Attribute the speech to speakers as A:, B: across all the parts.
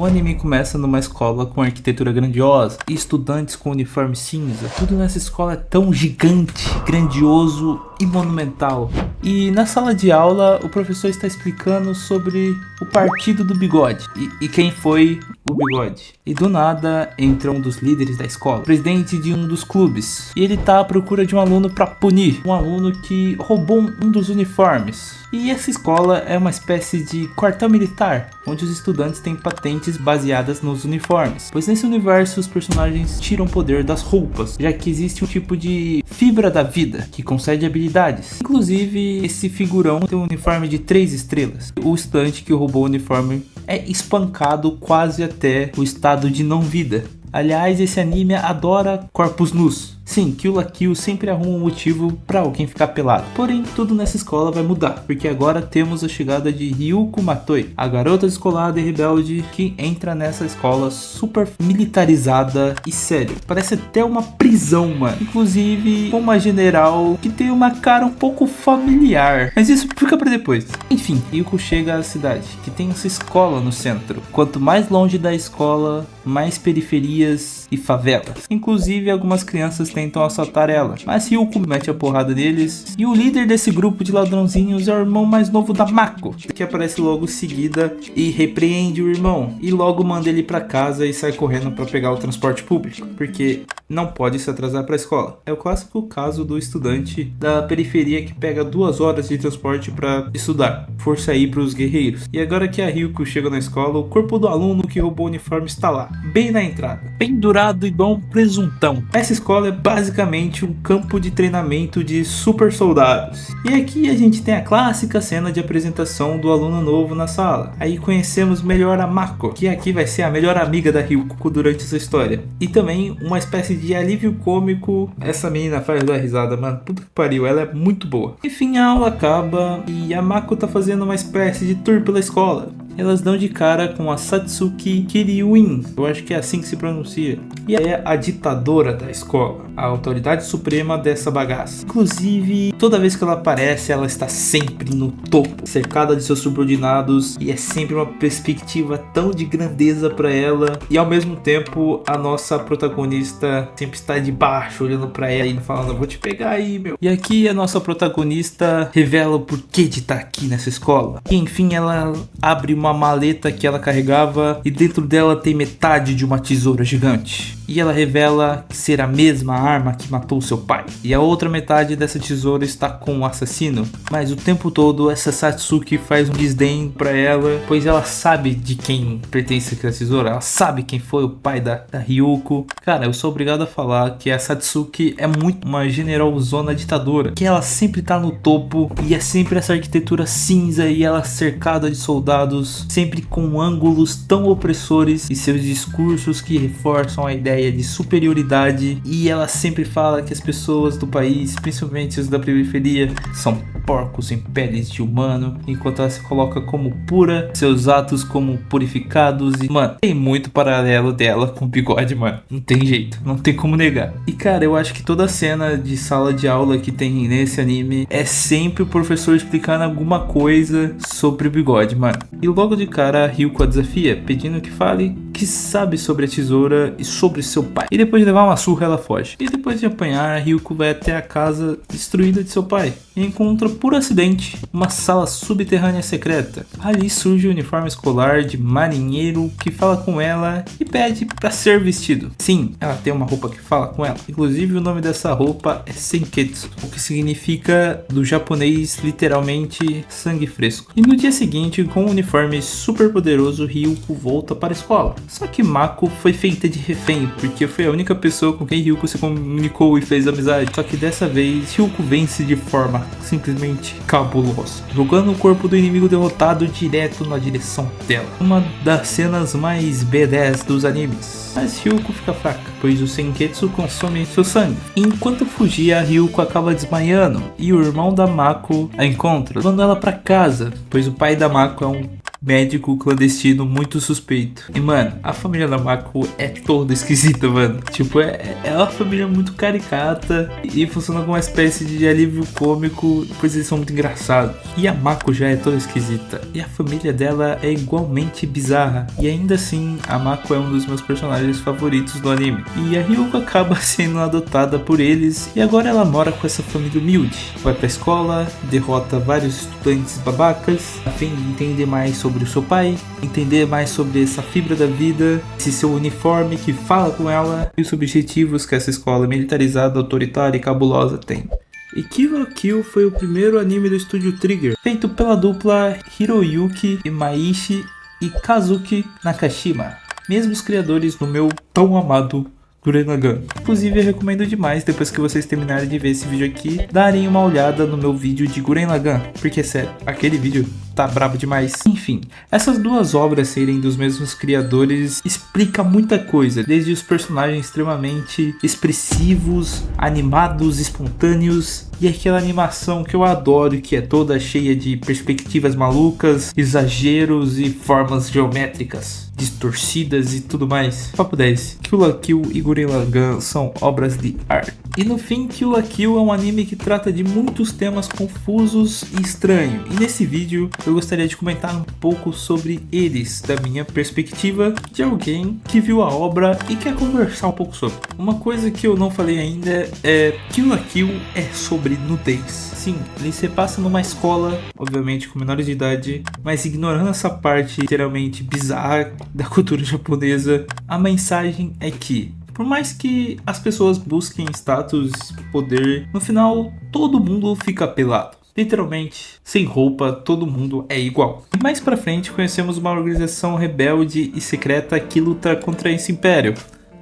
A: O anime começa numa escola com arquitetura grandiosa e estudantes com uniforme cinza. Tudo nessa escola é tão gigante, grandioso e monumental. E na sala de aula o professor está explicando sobre o partido do bigode e quem foi o bigode. E do nada entra um dos líderes da escola, presidente de um dos clubes, e ele tá à procura de um aluno para punir um aluno que roubou um dos uniformes. E essa escola é uma espécie de quartel militar, onde os estudantes têm patentes baseadas nos uniformes, pois nesse universo os personagens tiram poder das roupas, já que existe um tipo de fibra da vida que concede habilidades. Inclusive, esse figurão tem um uniforme de 3 estrelas. O estudante que roubou o uniforme é espancado quase até o estado de não vida. Aliás, esse anime adora corpos nus. Sim, Kill la Kill sempre arruma um motivo pra alguém ficar pelado. Porém, tudo nessa escola vai mudar, porque agora temos a chegada de Ryuko Matoi, a garota descolada e rebelde que entra nessa escola super militarizada e sério. Parece até uma prisão, mano. Inclusive, com uma general que tem uma cara um pouco familiar. Mas isso fica pra depois. Enfim, Ryuko chega à cidade, que tem essa escola no centro. Quanto mais longe da escola, mais periferias e favelas. Inclusive, algumas crianças tentam assaltar ela, mas Ryuko mete a porrada neles. E o líder desse grupo de ladrãozinhos é o irmão mais novo da Mako, que aparece logo em seguida e repreende o irmão. E logo manda ele pra casa e sai correndo pra pegar o transporte público, porque não pode se atrasar pra escola. É o clássico caso do estudante da periferia que pega 2 horas de transporte pra estudar. Força aí pros guerreiros. E agora que a Ryuko chega na escola, o corpo do aluno que roubou o uniforme está lá, bem na entrada, pendurado igual um presuntão. Essa escola é basicamente um campo de treinamento de super soldados. E aqui a gente tem a clássica cena de apresentação do aluno novo na sala. Aí conhecemos melhor a Mako, que aqui vai ser a melhor amiga da Ryuko durante essa história. E também uma espécie de alívio cômico. Essa menina faz dar risada, mano. Puta que pariu, ela é muito boa. Enfim, a aula acaba e a Mako tá fazendo uma espécie de tour pela escola. Elas dão de cara com a Satsuki Kiryuin, eu acho que é assim que se pronuncia, e é a ditadora da escola, a autoridade suprema dessa bagaça. Inclusive, toda vez que ela aparece, ela está sempre no topo, cercada de seus subordinados, e é sempre uma perspectiva tão de grandeza para ela, e ao mesmo tempo a nossa protagonista sempre está de baixo, olhando para ela e falando: vou te pegar aí, meu. E aqui a nossa protagonista revela o porquê de estar aqui nessa escola. E enfim, ela abre uma maleta que ela carregava e dentro dela tem metade de uma tesoura gigante. E ela revela ser a mesma arma que matou seu pai. E a outra metade dessa tesoura está com o assassino. Mas o tempo todo essa Satsuki faz um desdém pra ela, pois ela sabe de quem pertence aquela tesoura. Ela sabe quem foi o pai da Ryuko. Cara, eu sou obrigado a falar que a Satsuki é muito uma generalzona ditadora, que ela sempre tá no topo e é sempre essa arquitetura cinza e ela cercada de soldados, sempre com ângulos tão opressores e seus discursos que reforçam a ideia de superioridade. E ela sempre fala que as pessoas do país, principalmente os da periferia, são porcos em peles de humano, enquanto ela se coloca como pura, seus atos como purificados. E mano, tem muito paralelo dela com o bigode, mano, não tem jeito, não tem como negar. E cara, eu acho que toda cena de sala de aula que tem nesse anime é sempre o professor explicando alguma coisa sobre o bigode, mano. E logo de cara a Ryuko a desafia, pedindo que fale que sabe sobre a tesoura e sobre seu pai. E depois de levar uma surra, ela foge. E depois de apanhar, a Ryuko vai até a casa destruída de seu pai e encontra por acidente uma sala subterrânea secreta. Ali surge o uniforme escolar de marinheiro que fala com ela e pede para ser vestido. Sim, ela tem uma roupa que fala com ela. Inclusive o nome dessa roupa é Senketsu, o que significa do japonês literalmente sangue fresco. E no dia seguinte, com um uniforme super poderoso, Ryuko volta para a escola. Só que Mako foi feita de refém, porque foi a única pessoa com quem Ryuko se comunicou e fez amizade. Só que dessa vez, Ryuko vence de forma simplesmente cabulosa, jogando o corpo do inimigo derrotado direto na direção dela. Uma das cenas mais B10 dos animes. Mas Ryuko fica fraca, pois o Senketsu consome seu sangue. E enquanto fugia, Ryuko acaba desmaiando e o irmão da Mako a encontra, levando ela para casa, pois o pai da Mako é um médico clandestino muito suspeito. E mano, a família da Mako é toda esquisita, mano. Tipo, é uma família muito caricata e funciona como uma espécie de alívio cômico, pois eles são muito engraçados. E a Mako já é toda esquisita. E a família dela é igualmente bizarra. E ainda assim, a Mako é um dos meus personagens favoritos do anime. E a Ryuko acaba sendo adotada por eles e agora ela mora com essa família humilde. Vai pra escola, derrota vários estudantes babacas, a fim de entender mais sobre o seu pai, entender mais sobre essa fibra da vida, esse seu uniforme que fala com ela e os objetivos que essa escola militarizada, autoritária e cabulosa tem. E Kill la Kill foi o primeiro anime do estúdio Trigger, feito pela dupla Hiroyuki Imaishi e Kazuki Nakashima, mesmos criadores do meu tão amado Gurren Lagann. Inclusive eu recomendo demais, depois que vocês terminarem de ver esse vídeo aqui, darem uma olhada no meu vídeo de Gurren Lagann, porque sério, aquele vídeo tá brabo demais. Enfim, essas duas obras serem dos mesmos criadores explica muita coisa, desde os personagens extremamente expressivos, animados, espontâneos, e aquela animação que eu adoro, que é toda cheia de perspectivas malucas, exageros e formas geométricas distorcidas e tudo mais. Papo 10. Kill la Kill e Gurren Lagann são obras de arte. E no fim, Kill la Kill é um anime que trata de muitos temas confusos e estranhos. E nesse vídeo eu gostaria de comentar um pouco sobre eles, da minha perspectiva de alguém que viu a obra e quer conversar um pouco sobre. Uma coisa que eu não falei ainda é Kill la Kill é sobre nudez. Sim, ele se passa numa escola, obviamente com menores de idade, mas ignorando essa parte literalmente bizarra da cultura japonesa, a mensagem é que por mais que as pessoas busquem status e poder, no final todo mundo fica pelado. Literalmente, sem roupa, todo mundo é igual. E mais pra frente conhecemos uma organização rebelde e secreta que luta contra esse império,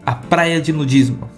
A: a Praia de Nudismo.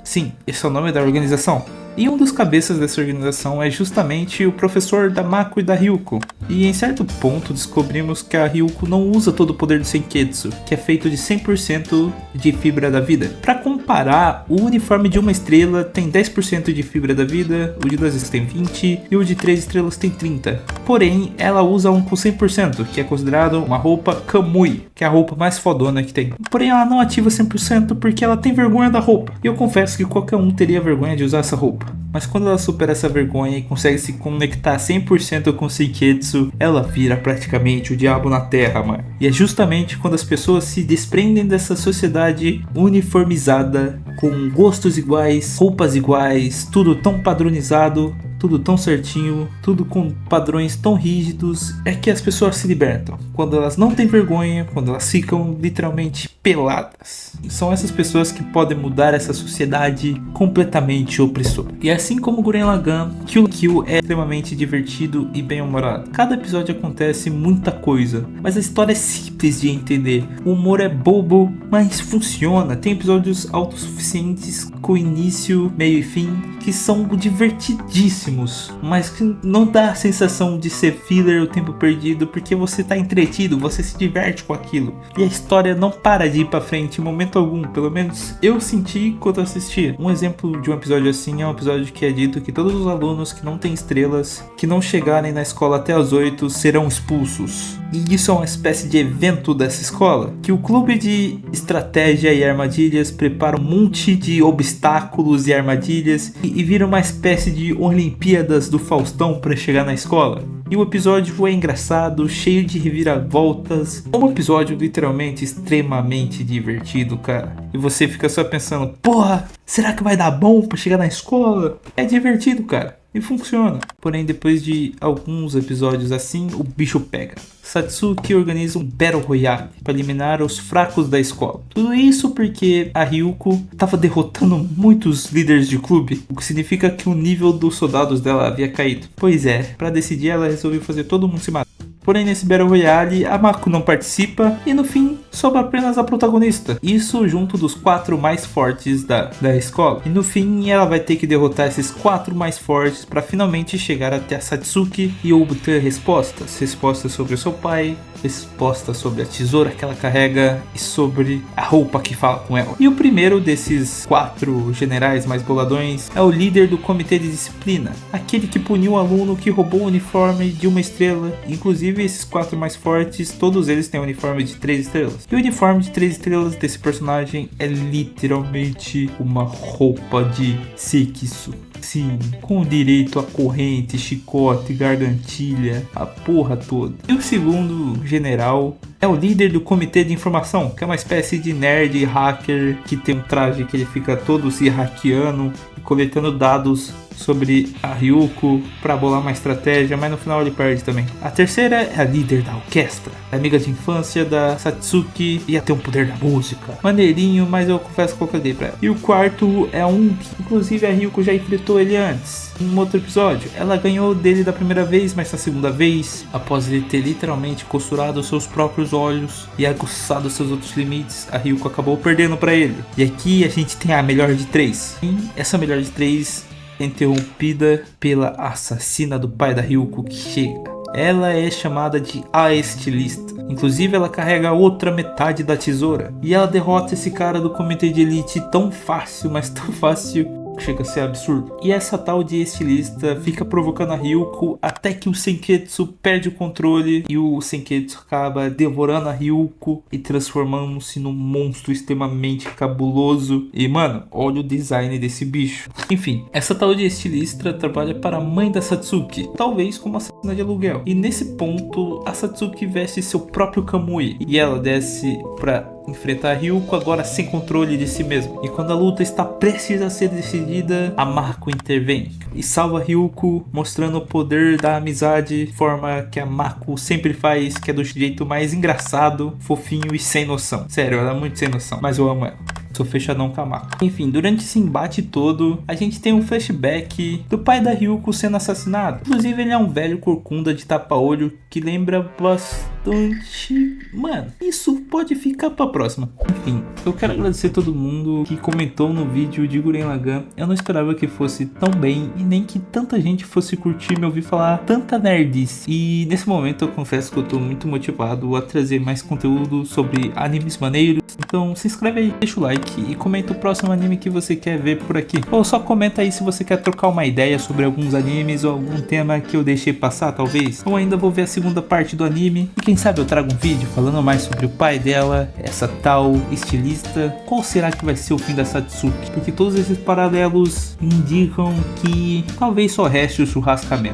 A: Sim, esse é o nome da organização. E um dos cabeças dessa organização é justamente o professor da Mako e da Ryuko. E em certo ponto descobrimos que a Ryuko não usa todo o poder do Senketsu, que é feito de 100% de fibra da vida. Para comparar, o uniforme de uma estrela tem 10% de fibra da vida, o de 2 estrelas tem 20% e o de 3 estrelas tem 30%. Porém, ela usa um com 100%, que é considerado uma roupa Kamui, que é a roupa mais fodona que tem. Porém, ela não ativa 100% porque ela tem vergonha da roupa. E eu confesso que qualquer um teria vergonha de usar essa roupa. Mas quando ela supera essa vergonha e consegue se conectar 100% com o Senketsu, ela vira praticamente o diabo na terra, mano. E é justamente quando as pessoas se desprendem dessa sociedade uniformizada, com gostos iguais, roupas iguais, tudo tão padronizado, tudo tão certinho, tudo com padrões tão rígidos, é que as pessoas se libertam. Quando elas não têm vergonha, quando elas ficam literalmente peladas. São essas pessoas que podem mudar essa sociedade completamente opressora. E assim como Gurren Lagann, Kill la Kill é extremamente divertido e bem-humorado. Cada episódio acontece muita coisa, mas a história é simples de entender. O humor é bobo, mas funciona. Tem episódios autossuficientes com início, meio e fim, que são divertidíssimos, mas que não dá a sensação de ser filler o tempo perdido, porque você tá entretido, você se diverte com aquilo. E a história não para de ir pra frente em momento algum, pelo menos eu senti quando assisti. Um exemplo de um episódio assim é um episódio que é dito que todos os alunos que não têm estrelas, que não chegarem na escola até as 8, serão expulsos. E isso é uma espécie de evento dessa escola, que o clube de estratégia e armadilhas prepara um monte de obstáculos e armadilhas e vira uma espécie de Olimpíadas do Faustão para chegar na escola. E o episódio é engraçado, cheio de reviravoltas. É um episódio literalmente extremamente divertido, cara. E você fica só pensando, porra, será que vai dar bom pra chegar na escola? É divertido, cara. E funciona. Porém, depois de alguns episódios assim, o bicho pega. Satsuki organiza um Battle Royale para eliminar os fracos da escola. Tudo isso porque a Ryuko estava derrotando muitos líderes de clube, o que significa que o nível dos soldados dela havia caído. Pois é, para decidir ela resolveu fazer todo mundo se matar. Porém, nesse Battle Royale, a Mako não participa e no fim sobra apenas a protagonista. Isso junto dos 4 mais fortes da escola. E no fim, ela vai ter que derrotar esses 4 mais fortes para finalmente chegar até a Satsuki e obter respostas. Respostas sobre o seu pai, respostas sobre a tesoura que ela carrega e sobre a roupa que fala com ela. E o primeiro desses 4 generais mais boladões é o líder do comitê de disciplina. Aquele que puniu o aluno que roubou o uniforme de uma estrela. Inclusive, Inclusive, esses 4 mais fortes, todos eles têm um uniforme de 3 estrelas. E o uniforme de 3 estrelas desse personagem é literalmente uma roupa de Sekisui. Sim, com direito a corrente, chicote, gargantilha, a porra toda. E o segundo general é o líder do comitê de informação, que é uma espécie de nerd hacker que tem um traje que ele fica todo se hackeando e coletando dados sobre a Ryuko para bolar uma estratégia, mas no final ele perde também. A terceira é a líder da orquestra, a amiga de infância da Satsuki, ia ter um poder da música. Maneirinho, mas eu confesso que eu caguei pra ela. E o quarto é um que inclusive a Ryuko já enfrentou ele antes, em um outro episódio. Ela ganhou dele da primeira vez, mas na segunda vez, após ele ter literalmente costurado seus próprios olhos e aguçado seus outros limites, a Ryuko acabou perdendo pra ele. E aqui a gente tem a melhor de 3. E essa melhor de 3 é interrompida pela assassina do pai da Ryuko que chega. Ela é chamada de a estilista. Inclusive ela carrega a outra metade da tesoura. E ela derrota esse cara do comitê de elite tão fácil, mas tão fácil, chega a ser absurdo. E essa tal de estilista fica provocando a Ryuko até que o Senketsu perde o controle e o Senketsu acaba devorando a Ryuko e transformando-se num monstro extremamente cabuloso. E mano, olha o design desse bicho. Enfim, essa tal de estilista trabalha para a mãe da Satsuki, talvez como assassina de aluguel. E nesse ponto, a Satsuki veste seu próprio Kamui e ela desce pra enfrentar a Ryuko agora sem controle de si mesma. E quando a luta está prestes a ser decidida, a Mako intervém e salva a Ryuko, mostrando o poder da amizade, forma que a Mako sempre faz, que é do jeito mais engraçado, fofinho e sem noção. Sério, ela é muito sem noção, mas eu amo ela. Sou fechadão com a Mako. Enfim, durante esse embate todo, a gente tem um flashback do pai da Ryuko sendo assassinado. Inclusive, ele é um velho corcunda de tapa-olho que lembra bastante... Mano, isso pode ficar pra próxima. Enfim, eu quero agradecer a todo mundo que comentou no vídeo de Gurren Lagann. Eu não esperava que fosse tão bem e nem que tanta gente fosse curtir me ouvir falar tanta nerdice. E nesse momento eu confesso que eu tô muito motivado a trazer mais conteúdo sobre animes maneiros. Então se inscreve aí, deixa o like e comenta o próximo anime que você quer ver por aqui. Ou só comenta aí se você quer trocar uma ideia sobre alguns animes ou algum tema que eu deixei passar, talvez. Ou ainda vou ver a segunda parte do anime e quem sabe eu trago um vídeo falando mais sobre o pai dela, essa tal estilista. Qual será que vai ser o fim da Satsuki? Porque todos esses paralelos indicam que talvez só reste o churrascamento.